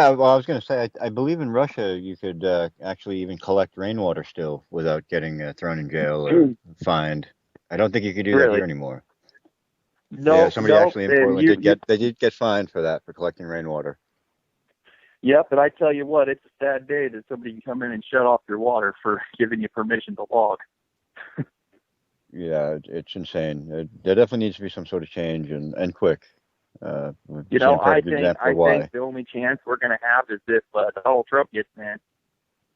well, I was going to say, I believe in Russia you could actually even collect rainwater still without getting thrown in jail or fined. I don't think you could do that here Really? anymore. Yeah, No, somebody no, actually in and Portland you, did you, get they did get fined for that for collecting rainwater. yep. But I tell you what, it's a sad day that somebody can come in and shut off your water for giving you permission to log. Yeah, it's insane. There definitely needs to be some sort of change and quick. We've You seen know, a perfect I example of think why. the only chance we're going to have is if Donald Trump gets in,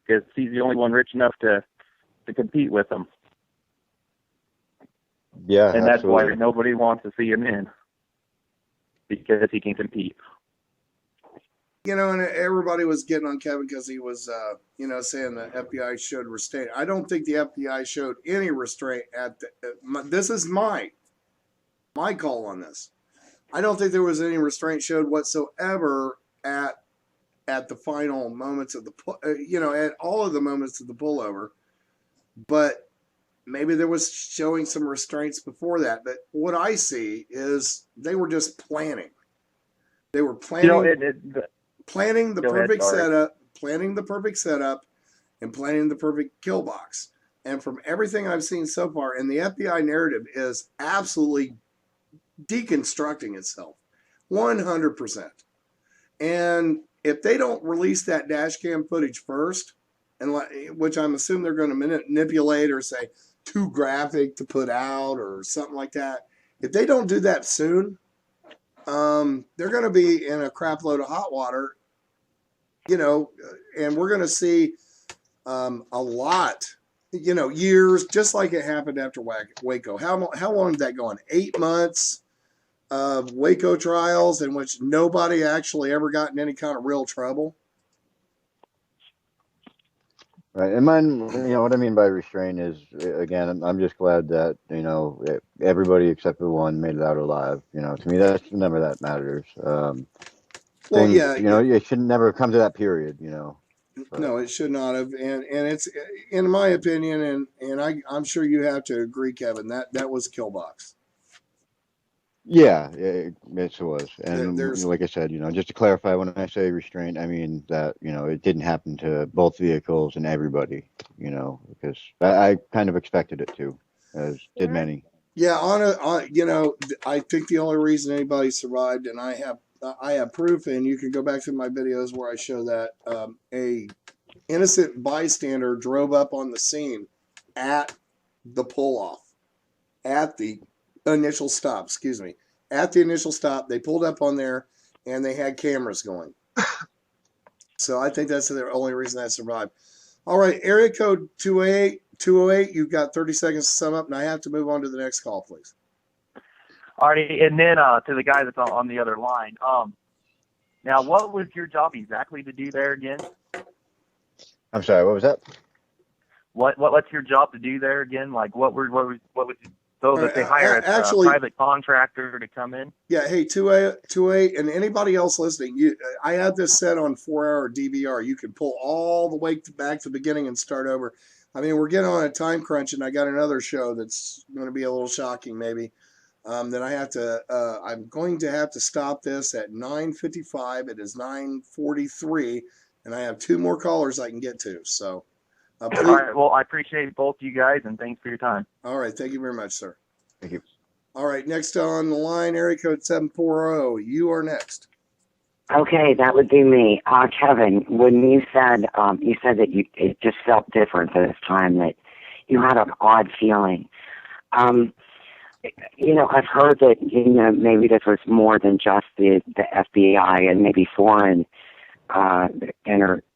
because he's the only one rich enough to compete with him, Yeah, and that's why absolutely. nobody wants to see him in because he can compete. And everybody was getting on Kevin because he was, saying the FBI showed restraint. I don't think the FBI showed any restraint this is my call on this. I don't think there was any restraint showed whatsoever at the final moments of at all of the moments of the pullover. But maybe there was showing some restraints before that. But what I see is they were just planning. They were You know, planning the go ahead. perfect Sorry. setup, and planning the perfect kill box. And from everything I've seen so far, and the FBI narrative is absolutely deconstructing itself 100%. And if they don't release that dash cam footage first, and which I'm assuming they're going to manipulate or say too graphic to put out or something like that, if they don't do that soon, they're going to be in a crap load of hot water, and we're going to see a lot, years, just like it happened after Waco. How long did that go on? 8 months of Waco trials in which nobody actually ever got in any kind of real trouble. Right, and mine, what I mean by restraint is, again, I'm just glad that everybody except for one made it out alive. To me, that's the number that matters. Well, Things, yeah, it should never come to that period. But no, it should not have, and it's, in my opinion, and I'm sure you have to agree, Kevin, that was Killbox. yeah, it was, and There's like I said, just to clarify, when I say restraint, I mean that it didn't happen to both vehicles and everybody. Because I kind of expected it to, as did many. Yeah, I think the only reason anybody survived, and I have proof, and you can go back to my videos where I show that a innocent bystander drove up on the scene at the pull off, at the initial stop. Excuse me, at the initial stop, they pulled up on there, and they had cameras going. So I think that's the only reason I survived. All right, area code 208. You've got 30 seconds to sum up, and I have to move on to the next call, please. Alrighty, and then to the guy that's on the other line. Now, what was your job exactly to do there again? I'm sorry, what was that? What's your job to do there again? Like, what was so that they hire a private contractor to come in? Yeah, hey, 2A, and anybody else listening, I had this set on 4-hour DVR. You can pull all the way back to the beginning and start over. I mean, we're getting on a time crunch, and I got another show that's going to be a little shocking, maybe. That I'm going to have to stop this at 9:55. It is 9:43, and I have two more callers I can get to. So, please. All right. Well, I appreciate both you guys, and thanks for your time. All right. Thank you very much, sir. Thank you. All right. Next on the line, area code 740. You are next. Okay, that would be me. Kevin, when you said that it just felt different this time, that you had an odd feeling. I've heard that, maybe this was more than just the FBI and maybe foreign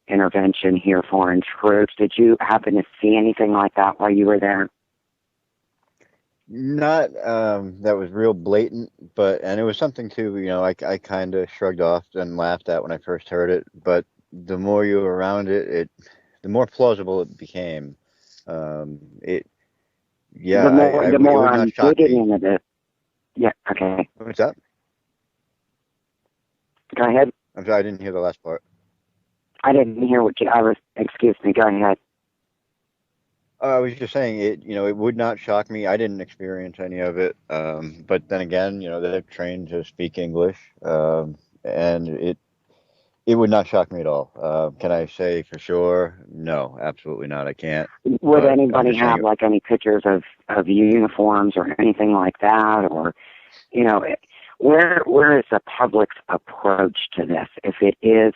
intervention here, foreign troops. Did you happen to see anything like that while you were there? Not that was real blatant, and it was something too, I kind of shrugged off and laughed at when I first heard it, but the more you were around it, the more plausible it became. The more I'm digging into this. Yeah, okay. What's that? Go ahead. I'm sorry, I didn't hear the last part. I didn't hear excuse me, go ahead. I was just saying it would not shock me. I didn't experience any of it. But then again, they're trained to speak English. And it It would not shock me at all. Can I say for sure? No, absolutely not. I can't. Would But I'm anybody just have saying, like any pictures of uniforms or anything like that, or where is the public's approach to this? If it is